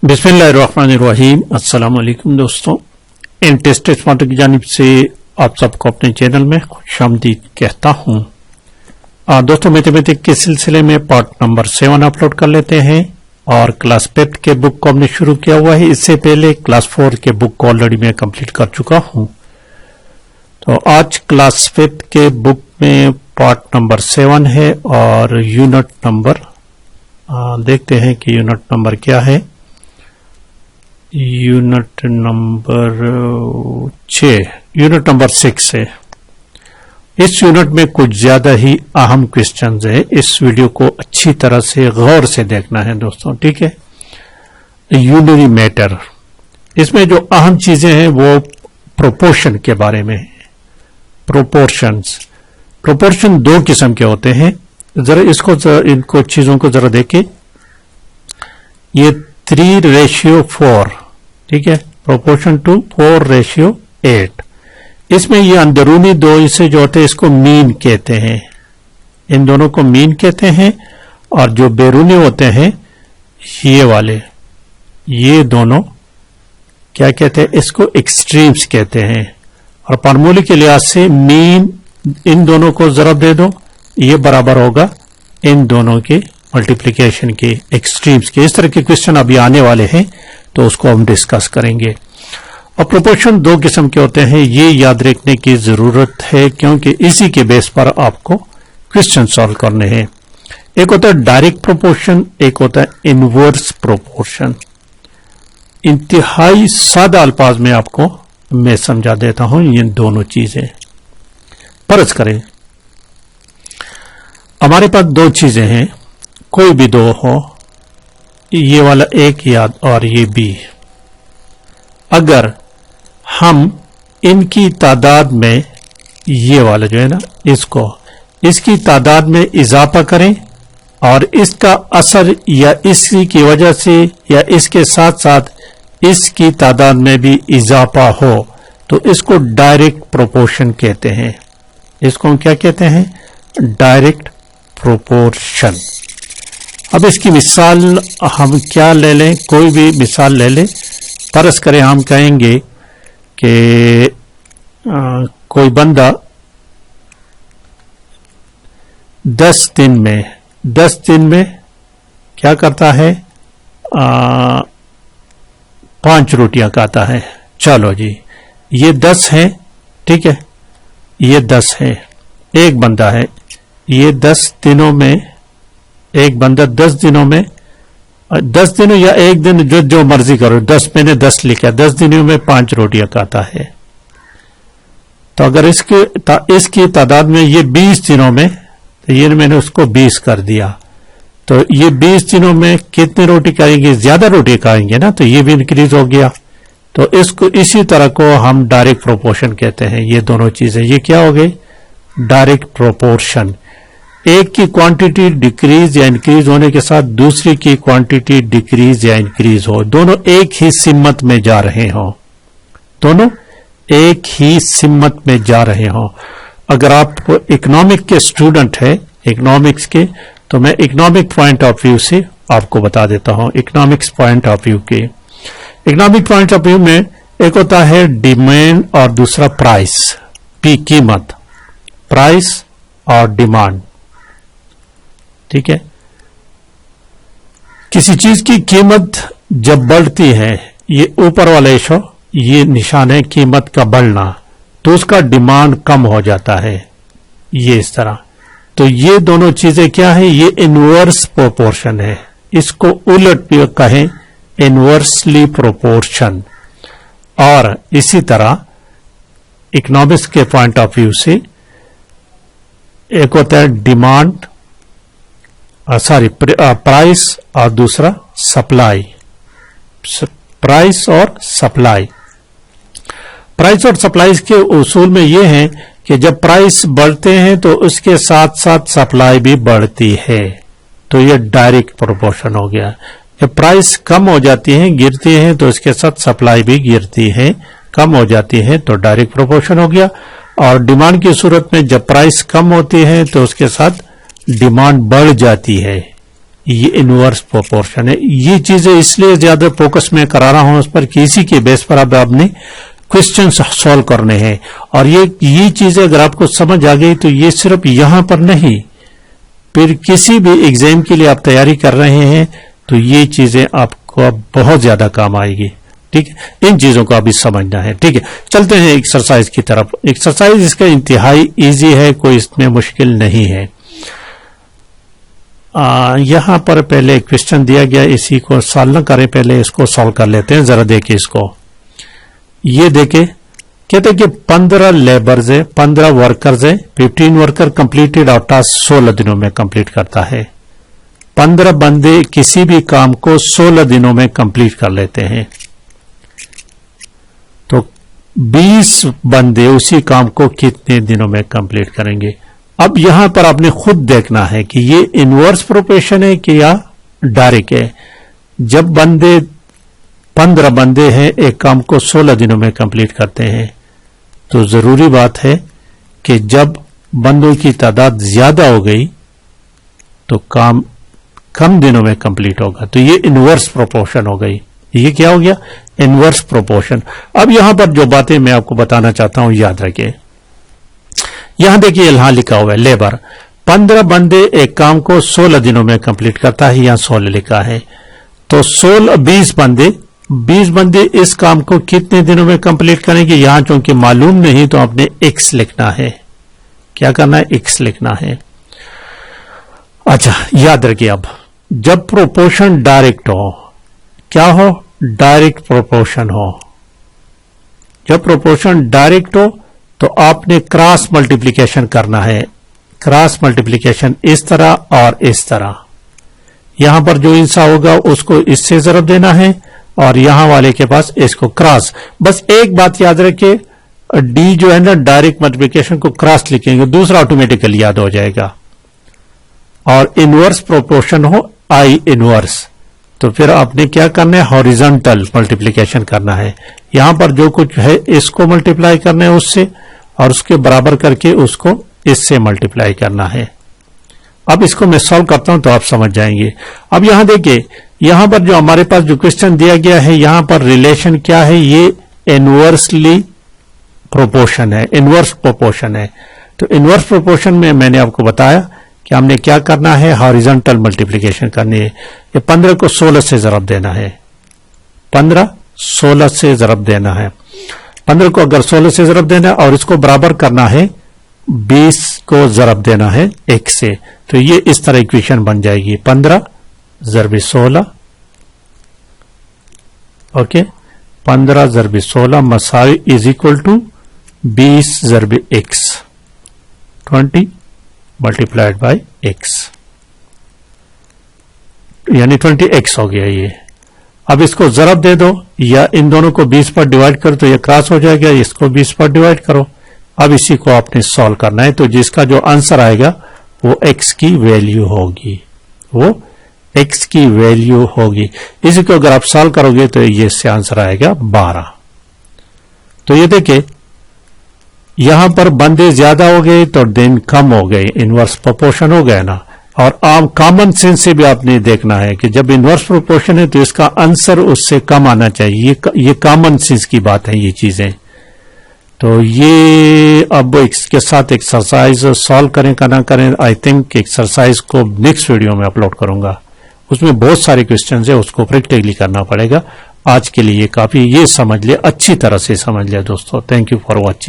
बिस्मिल्लाहिर्रहमानिर्रहीम। अस्सलाम वालेकुम दोस्तों, इन टेस्ट स्मार्ट की जानिब से आप सबको अपने चैनल में खुशामदीद कहता हूँ। दोस्तों, मैथमेटिक्स के सिलसिले में पार्ट नंबर 7 अपलोड कर लेते हैं और क्लास 5 के बुक को हमने शुरू किया हुआ है। इससे पहले क्लास 4 के बुक को ऑलरेडी मैं कंप्लीट कर चुका हूँ। तो आज क्लास 5 के बुक में पार्ट नंबर 7 है और यूनिट नंबर देखते हैं कि यूनिट नंबर क्या है। यूनिट नंबर 6, यूनिट नंबर 6 है। इस यूनिट में कुछ ज्यादा ही अहम क्वेश्चंस है। इस वीडियो को अच्छी तरह से गौर से देखना है दोस्तों, ठीक है। यूनरी मैटर, इसमें जो अहम चीजें हैं वो प्रोपोर्शन के बारे में है। प्रोपोर्शन दो किस्म के होते हैं। जरा इनको चीजों को जरा देखें। ये 3:4, ठीक है, प्रोपोर्शन टू 4:8। इसमें ये अंदरूनी दो हिस्से जो होते हैं इसको मीन कहते हैं, इन दोनों को मीन कहते हैं। और जो बैरूनी होते हैं ये वाले, ये दोनों क्या कहते हैं, इसको एक्सट्रीम्स कहते हैं। और फार्मूले के लिहाज से मीन इन दोनों को जरब दे दो, ये बराबर होगा इन दोनों के मल्टीप्लिकेशन के, एक्सट्रीम्स के। इस तरह के क्वेश्चन अभी आने वाले हैं तो उसको हम डिस्कस करेंगे। और प्रोपोर्शन दो किस्म के होते हैं, ये याद रखने की जरूरत है क्योंकि इसी के बेस पर आपको क्वेश्चन सॉल्व करने हैं। एक होता है डायरेक्ट प्रोपोर्शन, एक होता है इनवर्स प्रोपोर्शन। इंतहाई सादा अल्फाज में आपको मैं समझा देता हूं ये दोनों चीजें। फर्ज करें हमारे पास दो चीजें हैं, कोई भी दो हो, ये वाला एक याद और ये बी। अगर हम इनकी तादाद में ये वाला जो है ना, इसकी तादाद में इजाफा करें और इसका असर या इसी की वजह से या इसके साथ साथ इसकी तादाद में भी इजाफा हो तो इसको डायरेक्ट प्रोपोर्शन कहते हैं। इसको हम क्या कहते हैं? Direct proportion. अब इसकी मिसाल हम क्या ले लें, कोई भी मिसाल ले लें। फर्ज करें हम कहेंगे कि कोई बंदा 10 दिन में क्या करता है, 5 रोटियां खाता है। चलो जी, ये 10 है, ठीक है, ये 10 है। एक बंदा है, ये 10 दिनों में, एक बंदा 10 दिनों में, 10 दिनों या एक दिन, जो मर्जी करो, 10 मैंने 10 लिखा, 10 दिनों में 5 रोटियां खाता है। तो अगर इसकी तादाद में ये 20 दिनों में, तो ये मैंने उसको 20 कर दिया, तो ये 20 दिनों में कितनी रोटी खाएंगे? ज्यादा रोटी खाएंगे ना, तो ये भी इंक्रीज हो गया। तो इसको इसी तरह को हम डायरेक्ट प्रोपोर्शन कहते हैं। ये दोनों चीजें, ये क्या हो गई? Direct proportion. एक की क्वांटिटी डिक्रीज या इंक्रीज होने के साथ दूसरी की क्वांटिटी डिक्रीज या इंक्रीज हो, दोनों एक ही सिमत में जा रहे हो, दोनों एक ही सिमत में जा रहे हो। अगर आप इकोनॉमिक के स्टूडेंट है, इकोनॉमिक्स के, तो मैं इकोनॉमिक पॉइंट ऑफ व्यू से आपको बता देता हूं। इकोनॉमिक्स पॉइंट ऑफ व्यू के, इकोनॉमिक पॉइंट ऑफ व्यू में एक होता है डिमांड और दूसरा प्राइस, कीमत, प्राइस और डिमांड, ठीक है। किसी चीज की कीमत जब बढ़ती है, ये ऊपर वाला इशो, ये निशान है कीमत का बढ़ना, तो उसका डिमांड कम हो जाता है, ये इस तरह। तो ये दोनों चीजें क्या है? ये इनवर्स प्रोपोर्शन है। इसको उलट भी कहें इनवर्सली प्रोपोर्शन। और इसी तरह इकोनॉमिक्स के पॉइंट ऑफ व्यू से एक होता है डिमांड, प्राइस और दूसरा सप्लाई, प्राइस और सप्लाई। प्राइस और सप्लाई के उसूल में यह है कि जब प्राइस बढ़ते हैं तो उसके साथ साथ सप्लाई भी बढ़ती है, तो यह डायरेक्ट प्रोपोर्शन हो गया। जब प्राइस कम हो जाती है, गिरती है, तो इसके साथ सप्लाई भी गिरती है, कम हो जाती है, तो डायरेक्ट प्रोपोर्शन हो गया। और डिमांड की सूरत में जब प्राइस कम होती है तो उसके साथ डिमांड बढ़ जाती है, ये इनवर्स प्रोपोर्शन है। ये चीजें इसलिए ज्यादा फोकस में करा रहा हूं उस पर कि इसी के बेस पर अब आपने क्वेश्चन सॉल्व करने हैं। और ये चीजें अगर आपको समझ आ गई तो ये सिर्फ यहां पर नहीं, फिर किसी भी एग्जाम के लिए आप तैयारी कर रहे हैं तो ये चीजें आपको अब बहुत ज्यादा काम आएगी। ठीक है, इन चीजों को अभी समझना है। ठीक है, चलते हैं एक्सरसाइज की तरफ। एक्सरसाइज इसका इंतहाई इजी है, कोई इसमें मुश्किल नहीं है। यहां पर पहले क्वेश्चन दिया गया, इसी को सॉल्व न करें, पहले इसको सॉल्व कर लेते हैं। जरा देखिए इसको, ये देखे कहते हैं कि 15 लेबर्स है, 15 वर्कर्स है, 15 वर्कर कंप्लीटेड और टास्क 16 दिनों में कंप्लीट करता है। 15 बंदे किसी भी काम को 16 दिनों में कंप्लीट कर लेते हैं, तो 20 बंदे उसी काम को कितने दिनों में कंप्लीट करेंगे। अब यहां पर आपने खुद देखना है कि ये इनवर्स प्रोपोर्शन है कि या डायरेक्ट है। जब 15 बंदे हैं एक काम को 16 दिनों में कंप्लीट करते हैं, तो जरूरी बात है कि जब बंदों की तादाद ज्यादा हो गई तो काम कम दिनों में कंप्लीट होगा। तो ये इनवर्स प्रोपोर्शन हो गई। ये क्या हो गया? Inverse proportion. अब यहां पर जो बातें मैं आपको बताना चाहता हूं याद रखिए। यहां देखिए यहां लिखा हुआ है लेबर, 15 बंदे एक काम को 16 दिनों में कंप्लीट करता है, यहां 16 लिखा है। तो 20 बंदे इस काम को कितने दिनों में कंप्लीट करेंगे। यहां चूंकि मालूम नहीं तो आपने एक्स लिखना है। क्या करना है? एक्स लिखना है। अच्छा, याद रखिए अब जब प्रोपोर्शन डायरेक्ट हो, क्या हो? डायरेक्ट प्रोपोर्शन हो। जब प्रोपोर्शन डायरेक्ट हो तो आपने क्रॉस मल्टीप्लिकेशन करना है। क्रॉस मल्टीप्लिकेशन इस तरह और इस तरह। यहां पर जो इंसा होगा उसको इससे जरब देना है और यहां वाले के पास इसको क्रॉस। बस एक बात याद रखिए, डी जो है ना डायरेक्ट मल्टीप्लिकेशन को क्रॉस लिखेंगे, दूसरा ऑटोमेटिकली याद हो जाएगा। और इनवर्स प्रोपोर्शन हो आई इनवर्स, तो फिर आपने क्या करना है? हॉरिजॉन्टल मल्टीप्लिकेशन करना है। यहां पर जो कुछ है इसको मल्टीप्लाई करना है उससे, और उसके बराबर करके उसको इससे मल्टीप्लाई करना है। अब इसको मैं सॉल्व करता हूं तो आप समझ जाएंगे। अब यहां देखिए, यहां पर जो हमारे पास जो क्वेश्चन दिया गया है, यहां पर रिलेशन क्या है? ये इनवर्सली प्रोपोर्शन है, इनवर्स प्रोपोर्शन है। तो इनवर्स प्रोपोर्शन में मैंने आपको बताया कि हमने क्या करना है? हॉरिजॉन्टल मल्टीप्लिकेशन करनी है। ये 15 को 16 से जरब देना है। 15 16 से जरब देना है। 15 को अगर 16 से जरब देना है और इसको बराबर करना है 20 को जरब देना है 1 से, तो ये इस तरह इक्वेशन बन जाएगी। 15 ज़रब 16, ओके, 15 ज़रब 16 मसावी इज इक्वल टू 20 ज़रब x, 20 मल्टीप्लाइड बाय x, यानी 20x हो गया ये। अब इसको जरब दे दो या इन दोनों को 20 पर डिवाइड कर तो ये क्रॉस हो जाएगा, इसको 20 पर डिवाइड करो। अब इसी को आपने सॉल्व करना है, तो जिसका जो आंसर आएगा वो x की वैल्यू होगी, वो x की वैल्यू होगी। इसी को अगर आप सॉल्व करोगे तो ये इससे आंसर आएगा 12। तो ये देखिए यहां पर बंदे ज्यादा हो गए तो दिन कम हो गए, इनवर्स प्रोपोर्शन हो गया ना। और आम कॉमन सेंस से भी आपने देखना है कि जब इनवर्स प्रोपोर्शन है तो इसका आंसर उससे कम आना चाहिए। ये कॉमन सेंस की बात है ये चीजें। तो ये अब इसके साथ एक्सरसाइज सॉल्व करें का ना करें, आई थिंक एक्सरसाइज को नेक्स्ट वीडियो में अपलोड करूंगा। उसमें बहुत सारे क्वेश्चन है, उसको प्रैक्टिकली करना पड़ेगा। आज के लिए काफी, ये समझ लिया, अच्छी तरह से समझ लिया दोस्तों। Thank you for watching.